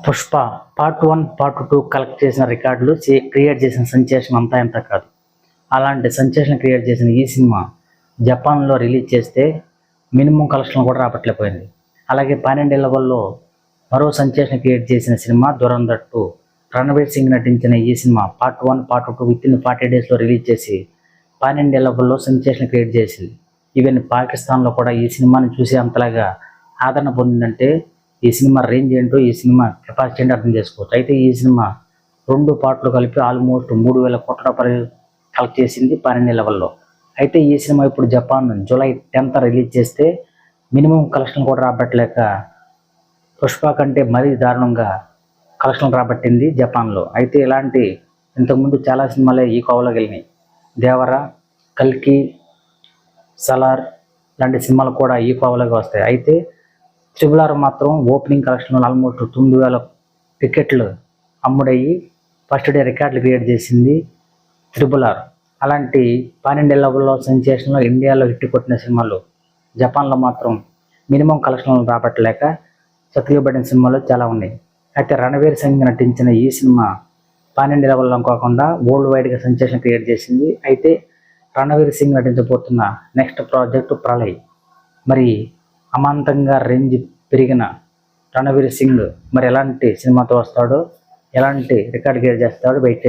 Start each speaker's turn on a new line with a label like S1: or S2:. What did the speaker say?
S1: Pushpa part 1, part 2 collect చేసిన రికార్డులు create చేసిన సెన్సేషన్ అంతా ఇంత కాదు. అలాంటి సెన్సేషన్ క్రియేట్ చేసిన ఈ సినిమా జపాన్లో రిలీజ్ చేస్తే మినిమం కలెక్షన్ కూడా రాబట్టలేకపోయింది. అలాగే 12 లెవెల్లో మరో సెన్సేషన్ క్రియేట్ చేసిన సినిమా దురంధర్ 2. రణవీర్ సింగ్ నటించిన ఈ cinema part 1, part 2 with in 40 డేస్లో రిలీజ్ చేసి 12 లెవెల్లో సెన్సేషన్ క్రియేట్ చేసింది. ఈవెన్ పాకిస్తాన్లో కూడా ఈ సినిమాని చూసే అంతలాగా ఆదరణ పొందిందంటే ఈ సినిమా రేంజ్ ఏంటో, ఈ సినిమా కెపాసిటీ ఏంటో అర్థం చేసుకోవచ్చు. అయితే ఈ సినిమా 2 పార్ట్లు కలిపి ఆల్మోస్ట్ 3,000 కోట్ల రూపాయలు కలెక్ట్ చేసింది 12 లెవెల్లో. అయితే ఈ సినిమా ఇప్పుడు జపాన్ జూలై 10th రిలీజ్ చేస్తే మినిమం కలెక్షన్ కూడా రాబట్టలేక పుష్ప కంటే మరీ దారుణంగా కలెక్షన్ రాబట్టింది జపాన్లో. అయితే ఇలాంటి ఇంతకుముందు చాలా సినిమాలే ఈ కోవలోకి వెళ్ళినాయి. దేవరా, కల్కి, సలార్ లాంటి సినిమాలు కూడా ఈ కోవలోకి వస్తాయి. అయితే RRR మాత్రం ఓపెనింగ్ కలెక్షన్లో ఆల్మోస్ట్ 9,000 టికెట్లు అమ్ముడయ్యి ఫస్ట్ డే రికార్డులు క్రియేట్ చేసింది RRR. అలాంటి 12 లెవెల్లో సెన్సేషన్లో ఇండియాలో హిట్ కొట్టిన సినిమాలు జపాన్లో మాత్రం మినిమం కలెక్షన్లు రాబట్టలేక చతికిలబడిన సినిమాలు చాలా ఉన్నాయి. అయితే రణవీర్ సింగ్ నటించిన ఈ సినిమా 12 లెవెల్లో కాకుండా వరల్డ్ వైడ్గా సెన్సేషన్ క్రియేట్ చేసింది. అయితే రణవీర్ సింగ్ నటించబోతున్న నెక్స్ట్ ప్రాజెక్టు ప్రళయ్. మరి అమాంతంగా రేంజ్ పెరిగిన రణవీర్ సింగ్ మరి ఎలాంటి సినిమాతో వస్తాడో, ఎలాంటి రికార్డ్ క్రియేట్ చేస్తాడో వెయిట్